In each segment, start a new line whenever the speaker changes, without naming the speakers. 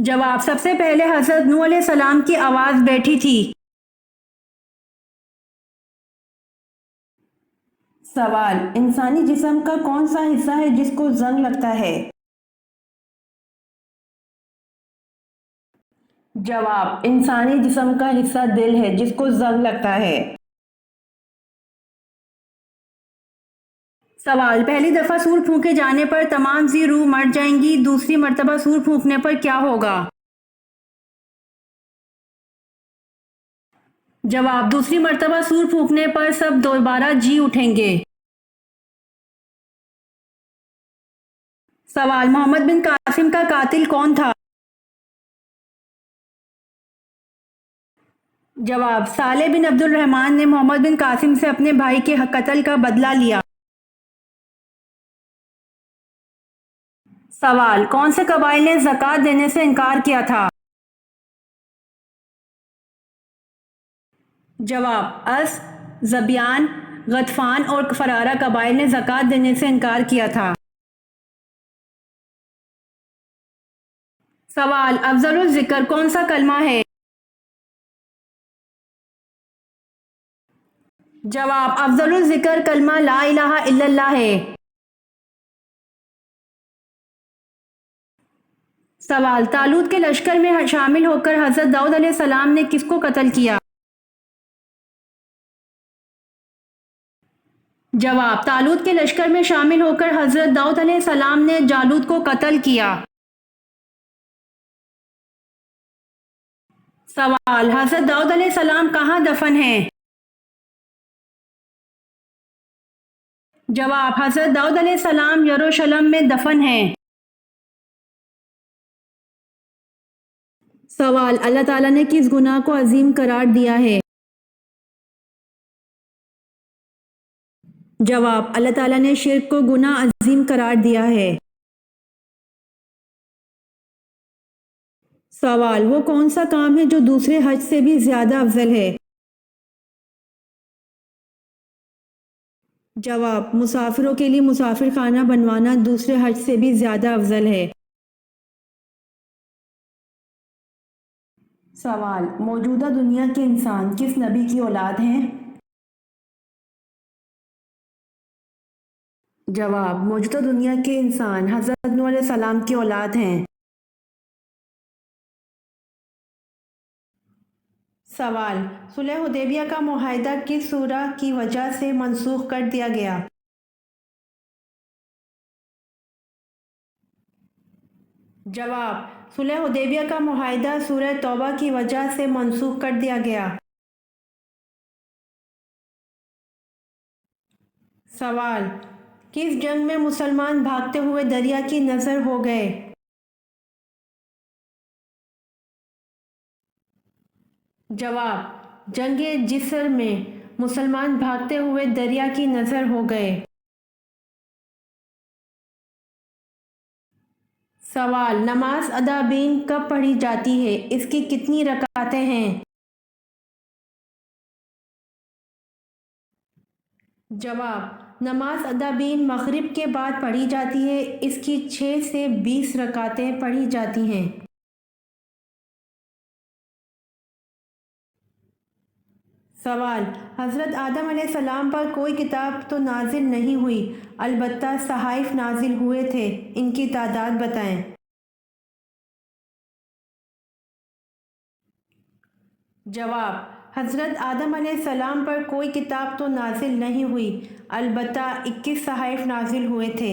جواب: سب سے پہلے حضرت نوح علیہ السلام کی آواز بیٹھی تھی۔ سوال: انسانی جسم کا کون سا حصہ ہے جس کو زنگ لگتا ہے؟ جواب: انسانی جسم کا حصہ دل ہے جس کو زنگ لگتا ہے۔ سوال: پہلی دفعہ سور پھونکے جانے پر تمام زی روح مر جائیں گی، دوسری مرتبہ سور پھونکنے پر کیا ہوگا؟ جواب: دوسری مرتبہ سور پھونکنے پر سب دوبارہ جی اٹھیں گے۔ سوال: محمد بن قاسم کا قاتل کون تھا؟ جواب: صالح بن عبد الرحمن نے محمد بن قاسم سے اپنے بھائی کے قتل کا بدلہ لیا۔ سوال: کون سے قبائل نے زکوٰۃ دینے سے انکار کیا تھا؟ جواب: اس، ذبیان، غطفان اور فرارہ قبائل نے زکوٰۃ دینے سے انکار کیا تھا۔ سوال: افضل الذکر کون سا کلمہ ہے؟ جواب: افضل الذکر کلمہ لا الہ الا اللہ ہے۔ سوال: طالوت کے لشکر میں شامل ہو کر حضرت داؤد علیہ السلام نے کس کو قتل کیا؟ جواب: طالوت کے لشکر میں شامل ہو کر حضرت داؤد علیہ السلام نے جالوت کو قتل کیا۔ سوال: حضرت داؤد علیہ السلام کہاں دفن ہیں؟ جواب: حضرت داؤد علیہ السلام یروشلم میں دفن ہیں۔ سوال: اللہ تعالیٰ نے کس گناہ کو عظیم قرار دیا ہے؟ جواب: اللہ تعالیٰ نے شرک کو گناہ عظیم قرار دیا ہے۔ سوال: وہ کون سا کام ہے جو دوسرے حج سے بھی زیادہ افضل ہے؟ جواب: مسافروں کے لیے مسافر خانہ بنوانا دوسرے حج سے بھی زیادہ افضل ہے۔ سوال: موجودہ دنیا کے انسان کس نبی کی اولاد ہیں؟ جواب: موجودہ دنیا کے انسان حضرت نوح علیہ السلام کی اولاد ہیں۔ سوال: صلح حدیبیہ کا معاہدہ کس سورہ کی وجہ سے منسوخ کر دیا گیا؟ جواب: صلح حدیبیہ کا معاہدہ سورہ توبہ کی وجہ سے منسوخ کر دیا گیا۔ سوال: کس جنگ میں مسلمان بھاگتے ہوئے دریا کی نظر ہو گئے؟ جواب: جنگ جسر میں مسلمان بھاگتے ہوئے دریا کی نظر ہو گئے۔ سوال: نماز ادابین کب پڑھی جاتی ہے؟ اس کی کتنی رکعتیں ہیں؟ جواب: نماز ادابین مغرب کے بعد پڑھی جاتی ہے، اس کی 6 سے 20 رکعتیں پڑھی جاتی ہیں۔ سوال: حضرت آدم علیہ السلام پر کوئی کتاب تو نازل نہیں ہوئی، البتہ صحائف نازل ہوئے تھے، ان کی تعداد بتائیں۔ جواب: حضرت آدم علیہ السلام پر کوئی کتاب تو نازل نہیں ہوئی، البتہ 21 صحائف نازل ہوئے تھے۔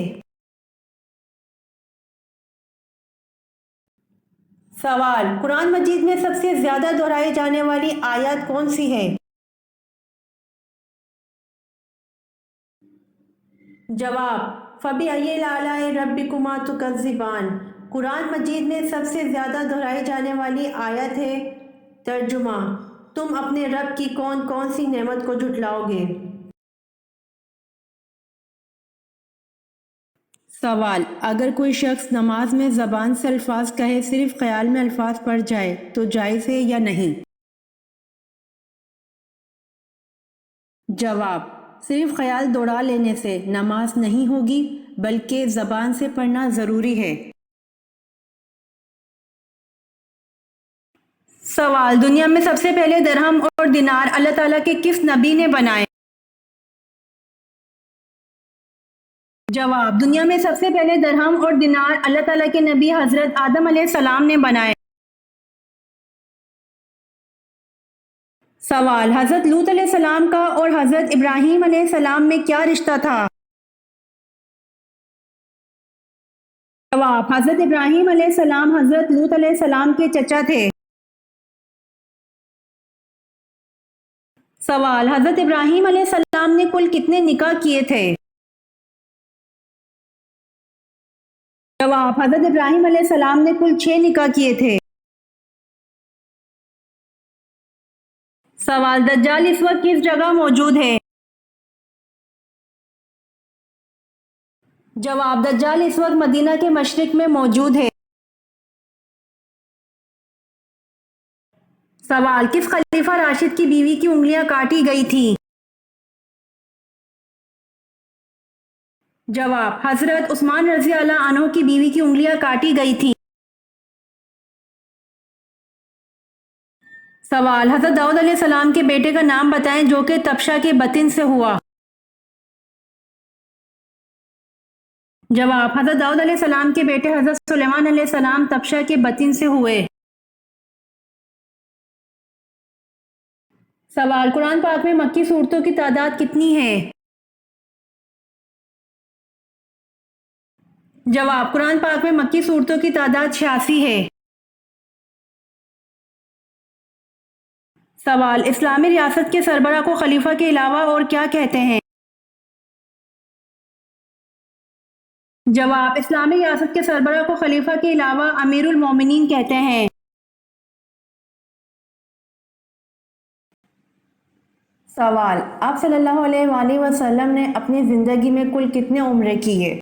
سوال: قرآن مجید میں سب سے زیادہ دہرائی جانے والی آیت کون سی ہے؟ جواب: فَبِأَيِّ آلَاءِ رَبِّكُمَا تُكَذِّبَانِ۔ قرآن مجید میں سب سے زیادہ دہرائی جانے والی آیت ہے۔ ترجمہ: تم اپنے رب کی کون کون سی نعمت کو جھٹلاؤ گے؟ سوال: اگر کوئی شخص نماز میں زبان سے الفاظ کہے صرف خیال میں الفاظ پڑھ جائے تو جائز ہے یا نہیں؟ جواب: صرف خیال دوڑا لینے سے نماز نہیں ہوگی، بلکہ زبان سے پڑھنا ضروری ہے۔ سوال، دنیا میں سب سے پہلے درہم اور دینار اللہ تعالیٰ کے کس نبی نے بنائے؟ جواب، دنیا میں سب سے پہلے درہم اور دینار اللہ تعالیٰ کے نبی حضرت آدم علیہ السلام نے بنائے۔ سوال، حضرت لوط علیہ السلام کا اور حضرت ابراہیم علیہ السلام میں کیا رشتہ تھا؟ جواب، حضرت ابراہیم علیہ السلام حضرت لوط علیہ السلام کے چچا تھے۔ سوال، حضرت ابراہیم علیہ السلام نے کل کتنے نکاح کیے تھے؟ جواب، حضرت ابراہیم علیہ السلام نے کل 6 نکاح کیے تھے۔ سوال، دجال اس وقت کس جگہ موجود ہے؟ جواب، دجال اس وقت مدینہ کے مشرق میں موجود ہے۔ سوال، کس خلیفہ راشد کی بیوی کی انگلیاں کاٹی گئی تھیں؟ جواب، حضرت عثمان رضی اللہ عنہ کی بیوی کی انگلیاں کاٹی گئی تھیں۔ سوال، حضرت داؤد علیہ السلام کے بیٹے کا نام بتائیں جو کہ تبشا کے بطن سے ہوا۔ جواب، حضرت داؤد علیہ السلام کے بیٹے حضرت سلیمان علیہ السلام تبشا کے بطن سے ہوئے۔ سوال، قرآن پاک میں مکی صورتوں کی تعداد کتنی ہے؟ جواب، قرآن پاک میں مکی صورتوں کی تعداد 86 ہے۔ سوال، اسلامی ریاست کے سربراہ کو خلیفہ کے علاوہ اور کیا کہتے ہیں؟ جواب، اسلامی ریاست کے سربراہ کو خلیفہ کے علاوہ امیر المومنین کہتے ہیں۔ سوال، آپ صلی اللہ علیہ وآلہ وسلم نے اپنی زندگی میں کل کتنے عمرے کیے؟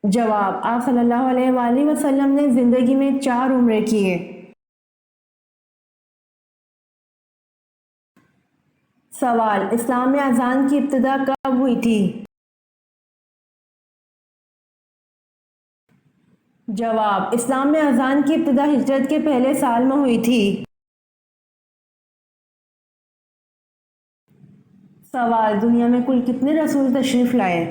جواب، آپ صلی اللہ علیہ وآلہ وسلم نے زندگی میں 4 عمرے کیے۔ سوال، اسلام میں اذان کی ابتدا کب ہوئی تھی؟ جواب، اسلام میں اذان کی ابتدا ہجرت کے پہلے سال میں ہوئی تھی۔ سوال، دنیا میں کل کتنے رسول تشریف لائے؟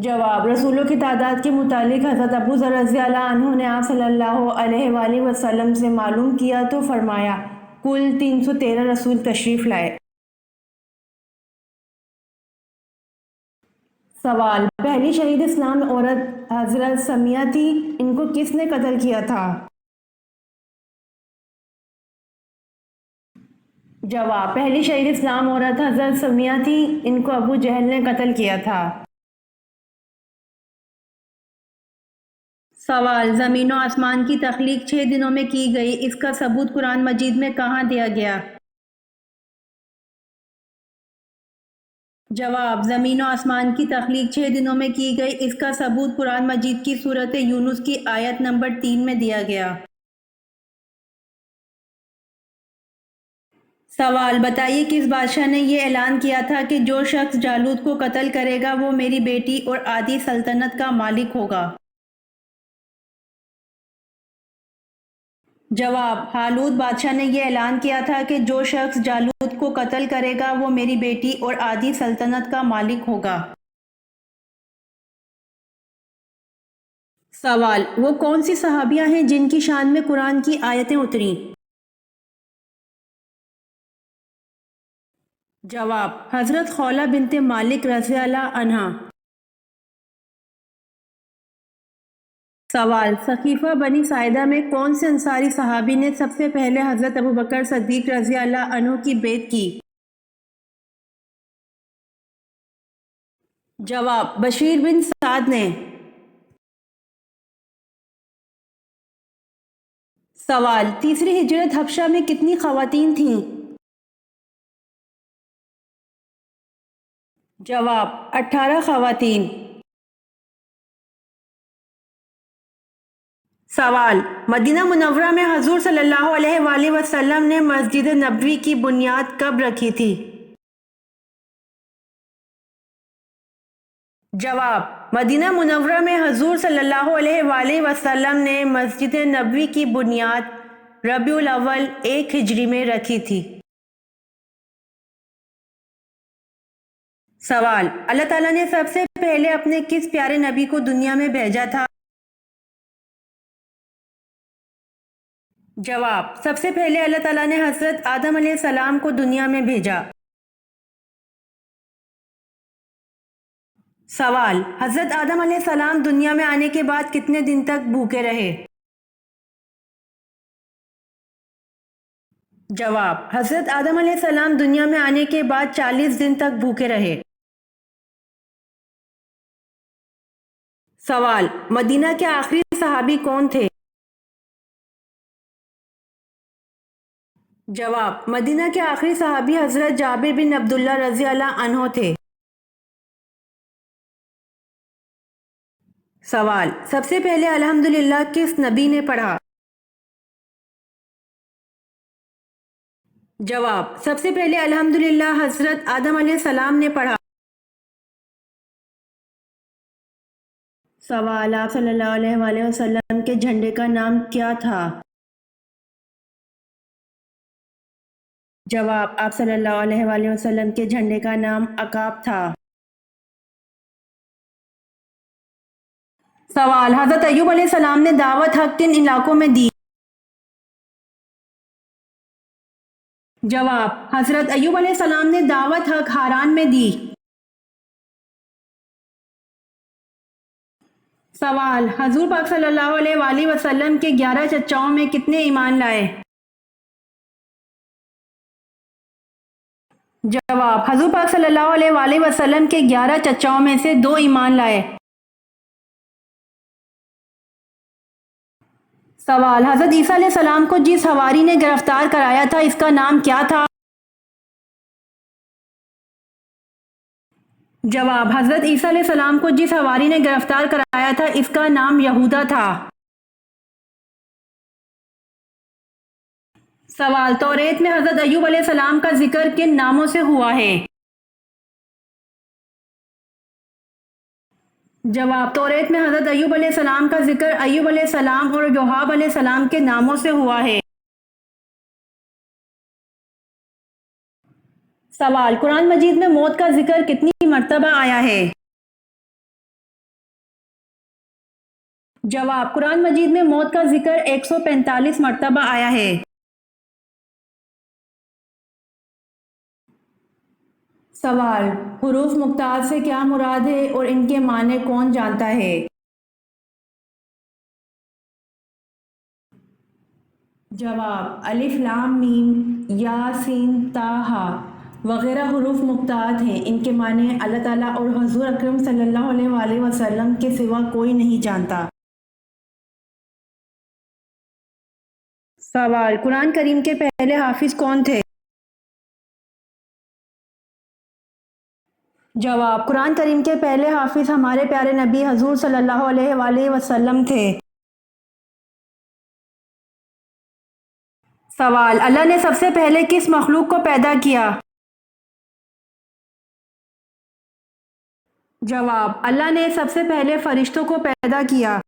جواب، رسولوں کی تعداد کے متعلق حضرت ابو ذر رضی اللہ عنہ نے آپ صلی اللہ علیہ وآلہ وسلم سے معلوم کیا تو فرمایا کل 313 رسول تشریف لائے۔ سوال، پہلی شہید اسلام عورت حضرت سمیہ تھی، ان کو کس نے قتل کیا تھا؟ جواب، پہلی شہید اسلام عورت حضرت سمیہ تھی، ان کو ابو جہل نے قتل کیا تھا۔ سوال، زمین و آسمان کی تخلیق 6 دنوں میں کی گئی، اس کا ثبوت قرآن مجید میں کہاں دیا گیا؟ جواب، زمین و آسمان کی تخلیق 6 دنوں میں کی گئی، اس کا ثبوت قرآن مجید کی سورۃ یونس کی آیت نمبر 3 میں دیا گیا۔ سوال، بتائیے کس بادشاہ نے یہ اعلان کیا تھا کہ جو شخص جالوت کو قتل کرے گا وہ میری بیٹی اور آدھی سلطنت کا مالک ہوگا؟ جواب، ہالوت بادشاہ نے یہ اعلان کیا تھا کہ جو شخص جالوت کو قتل کرے گا وہ میری بیٹی اور آدھی سلطنت کا مالک ہوگا۔ سوال، وہ کون سی صحابیہ ہیں جن کی شان میں قرآن کی آیتیں اتریں؟ جواب، حضرت خولہ بنت مالک رضی اللہ عنہا۔ سوال، سقیفہ بنی ساعدہ میں کون سے انصاری صحابی نے سب سے پہلے حضرت ابوبکر صدیق رضی اللہ عنہ کی بیعت کی؟ جواب، بشیر بن سعد نے۔ سوال، تیسری ہجرت حبشہ میں کتنی خواتین تھیں؟ جواب، 18 خواتین۔ سوال، مدینہ منورہ میں حضور صلی اللہ علیہ وآلہ وسلم نے مسجد نبوی کی بنیاد کب رکھی تھی؟ جواب: مدینہ منورہ میں حضور صلی اللہ علیہ وآلہ وسلم نے مسجد نبوی کی بنیاد ربیع الاول 1 ہجری میں رکھی تھی۔ سوال: اللہ تعالیٰ نے سب سے پہلے اپنے کس پیارے نبی کو دنیا میں بھیجا تھا؟ جواب: سب سے پہلے اللہ تعالیٰ نے حضرت آدم علیہ السلام کو دنیا میں بھیجا۔ سوال: حضرت آدم علیہ السلام دنیا میں آنے کے بعد کتنے دن تک بھوکے رہے؟ جواب: حضرت آدم علیہ السلام دنیا میں آنے کے بعد 40 دن تک بھوکے رہے۔ سوال: مدینہ کے آخری صحابی کون تھے؟ جواب: مدینہ کے آخری صحابی حضرت جابر بن عبداللہ رضی اللہ عنہ تھے۔ سوال: سب سے پہلے الحمدللہ کس نبی نے پڑھا؟ جواب: سب سے پہلے الحمدللہ حضرت آدم علیہ السلام نے پڑھا۔ سوال: آپ صلی اللہ علیہ وآلہ وسلم کے جھنڈے کا نام کیا تھا؟ جواب: آپ صلی اللہ علیہ وآلہ وسلم کے جھنڈے کا نام عقاب تھا۔ سوال: حضرت ایوب علیہ السلام نے دعوت حق کن علاقوں میں دی؟ جواب: حضرت ایوب علیہ السلام نے دعوت حق ہاران میں دی۔ سوال: حضور پاک صلی اللہ علیہ وآلہ وسلم کے 11 چچاؤں میں کتنے ایمان لائے؟ جواب: حضور پاک صلی اللہ علیہ وآلہ وسلم کے 11 چچاؤں میں سے 2 ایمان لائے۔ سوال: حضرت عیسیٰ علیہ السلام کو جس حواری نے گرفتار کرایا تھا اس کا نام کیا تھا؟ جواب: حضرت عیسیٰ علیہ السلام کو جس حواری نے گرفتار کرایا تھا اس کا نام یہودا تھا۔ سوال: توریت میں حضرت ایوب علیہ السلام کا ذکر کن ناموں سے ہوا ہے؟ جواب: توریت میں حضرت ایوب علیہ السلام کا ذکر ایوب علیہ السلام اور یوحب علیہ السلام کے ناموں سے ہوا ہے۔ سوال: قرآن مجید میں موت کا ذکر کتنی مرتبہ آیا ہے؟ جواب: قرآن مجید میں موت کا ذکر 145 مرتبہ آیا ہے۔ سوال: حروف مقطعات سے کیا مراد ہے اور ان کے معنی کون جانتا ہے؟ جواب: الف لام میم یا سین تا ہا وغیرہ حروف مقطعات ہیں، ان کے معنی اللہ تعالیٰ اور حضور اکرم صلی اللہ علیہ وآلہ وسلم کے سوا کوئی نہیں جانتا۔ سوال: قرآن کریم کے پہلے حافظ کون تھے؟ جواب: قرآن کریم کے پہلے حافظ ہمارے پیارے نبی حضور صلی اللہ علیہ وآلہ وسلم تھے۔ سوال: اللہ نے سب سے پہلے کس مخلوق کو پیدا کیا؟ جواب: اللہ نے سب سے پہلے فرشتوں کو پیدا کیا۔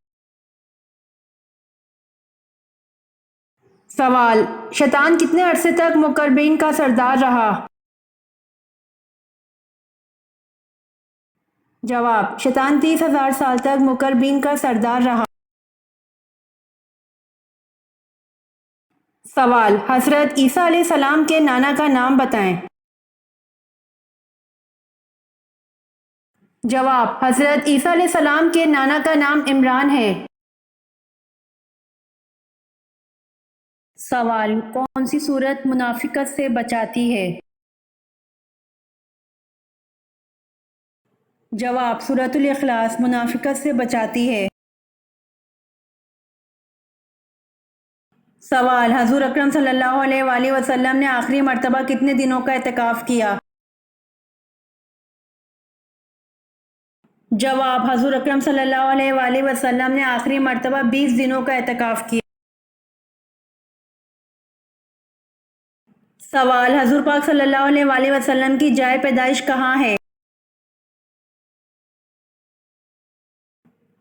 سوال: شیطان کتنے عرصے تک مقربین کا سردار رہا؟ جواب: شیطان 30,000 سال تک مقربین کا سردار رہا۔ سوال: حضرت عیسیٰ علیہ السلام کے نانا کا نام بتائیں۔ جواب: حضرت عیسیٰ علیہ السلام کے نانا کا نام عمران ہے۔ سوال: کون سی صورت منافقت سے بچاتی ہے؟ جواب: سورۃ الاخلاص منافقت سے بچاتی ہے۔ سوال: حضور اکرم صلی اللہ علیہ وآلہ وسلم نے آخری مرتبہ کتنے دنوں کا اعتکاف کیا؟ جواب: حضور اکرم صلی اللہ علیہ وآلہ وسلم نے آخری مرتبہ 20 دنوں کا اعتکاف کیا۔ سوال: حضور پاک صلی اللہ علیہ وآلہ وسلم کی جائے پیدائش کہاں ہے؟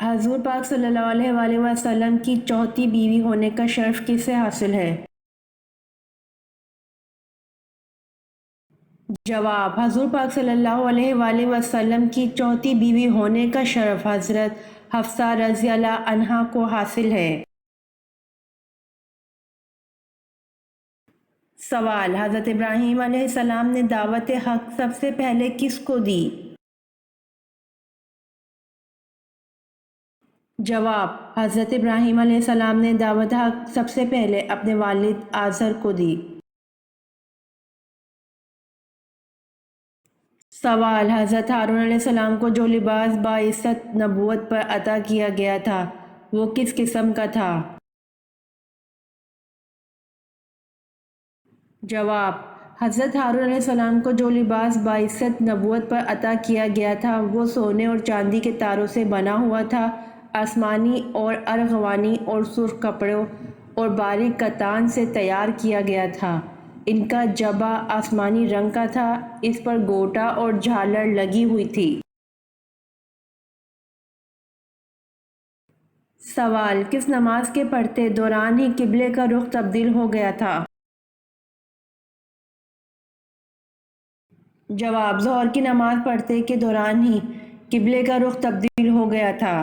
حضور پاک صلی اللہ علیہ وآلہ وسلم کی چوتھی بیوی ہونے کا شرف کسے حاصل ہے؟ جواب: حضور پاک صلی اللہ علیہ وآلہ وسلم کی چوتھی بیوی ہونے کا شرف حضرت حفصہ رضی اللہ عنہا کو حاصل ہے۔ سوال: حضرت ابراہیم علیہ السلام نے دعوت حق سب سے پہلے کس کو دی؟ جواب: حضرت ابراہیم علیہ السلام نے دعوت حق سب سے پہلے اپنے والد آزر کو دی۔ سوال: حضرت ہارون علیہ السلام کو جو لباس باعثت نبوت پر عطا کیا گیا تھا وہ کس قسم کا تھا؟ جواب: حضرت ہارون علیہ السلام کو جو لباس باعثت نبوت پر عطا کیا گیا تھا وہ سونے اور چاندی کے تاروں سے بنا ہوا تھا، آسمانی اور ارغوانی اور سرخ کپڑوں اور باریک کتان سے تیار کیا گیا تھا۔ ان کا جبہ آسمانی رنگ کا تھا، اس پر گوٹا اور جھالر لگی ہوئی تھی۔ سوال: کس نماز کے پڑھتے دوران ہی قبلے کا رخ تبدیل ہو گیا تھا؟ جواب: ظہر کی نماز پڑھتے کے دوران ہی قبلے کا رخ تبدیل ہو گیا تھا۔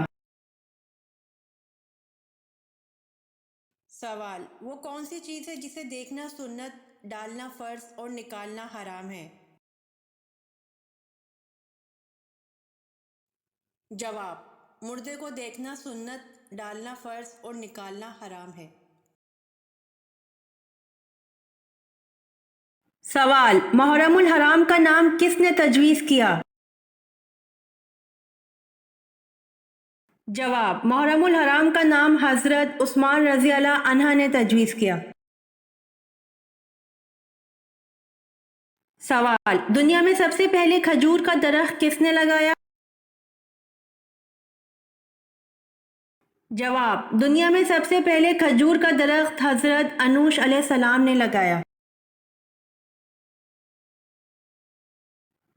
سوال: وہ کون سی چیز ہے جسے دیکھنا سنت، ڈالنا فرض اور نکالنا حرام ہے؟ جواب: مردے کو دیکھنا سنت، ڈالنا فرض اور نکالنا حرام ہے۔ سوال: محرم الحرام کا نام کس نے تجویز کیا؟ جواب: محرم الحرام کا نام حضرت عثمان رضی اللہ عنہ نے تجویز کیا۔ سوال: دنیا میں سب سے پہلے کھجور کا درخت کس نے لگایا؟ جواب: دنیا میں سب سے پہلے کھجور کا درخت حضرت انوش علیہ السلام نے لگایا۔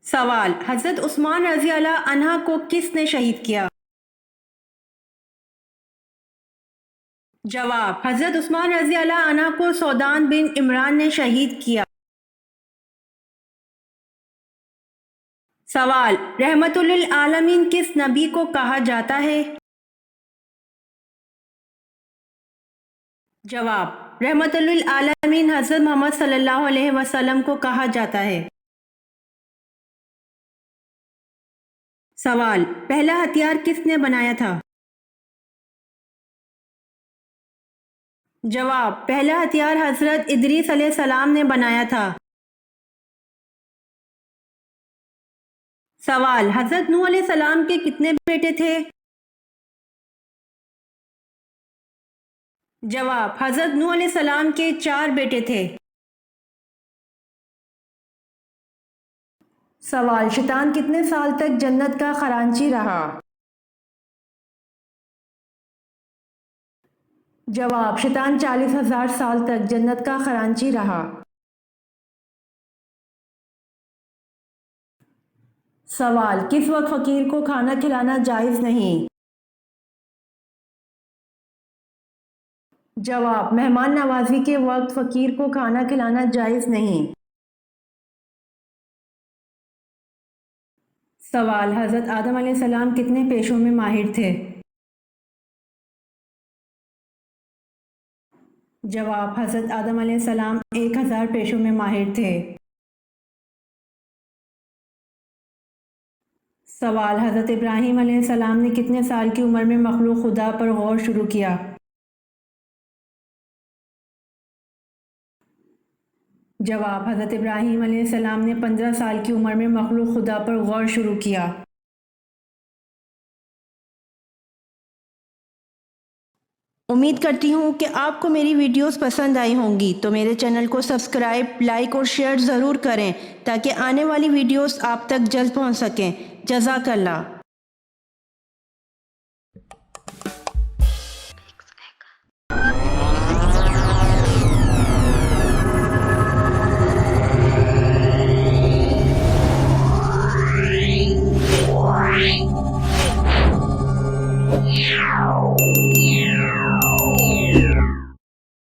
سوال: حضرت عثمان رضی اللہ عنہ کو کس نے شہید کیا؟ جواب: حضرت عثمان رضی اللہ عنہ کو سودان بن عمران نے شہید کیا۔ سوال: رحمت للعالمین کس نبی کو کہا جاتا ہے؟ جواب: رحمت للعالمین حضرت محمد صلی اللہ علیہ وسلم کو کہا جاتا ہے۔ سوال: پہلا ہتھیار کس نے بنایا تھا؟ جواب: پہلا ہتھیار حضرت ادریس علیہ السلام نے بنایا تھا۔ سوال: حضرت نوح علیہ السلام کے کتنے بیٹے تھے؟ جواب: حضرت نوح علیہ السلام کے 4 بیٹے تھے۔ سوال: شیطان کتنے سال تک جنت کا خزانچی رہا؟ جواب: شیطان 40,000 سال تک جنت کا خزانچی رہا۔ سوال: کس وقت فقیر کو کھانا کھلانا جائز نہیں؟ جواب: مہمان نوازی کے وقت فقیر کو کھانا کھلانا جائز نہیں۔ سوال: حضرت آدم علیہ السلام کتنے پیشوں میں ماہر تھے؟ جواب: حضرت آدم علیہ السلام 1000 پیشوں میں ماہر تھے۔ سوال: حضرت ابراہیم علیہ السلام نے کتنے سال کی عمر میں مخلوق خدا پر غور شروع کیا؟ جواب: حضرت ابراہیم علیہ السلام نے 15 سال کی عمر میں مخلوق خدا پر غور شروع کیا۔ امید کرتی ہوں کہ آپ کو میری ویڈیوز پسند آئی ہوں گی، تو میرے چینل کو سبسکرائب، لائک اور شیئر ضرور کریں تاکہ آنے والی ویڈیوز آپ تک جلد پہنچ سکیں۔ جزاک اللہ۔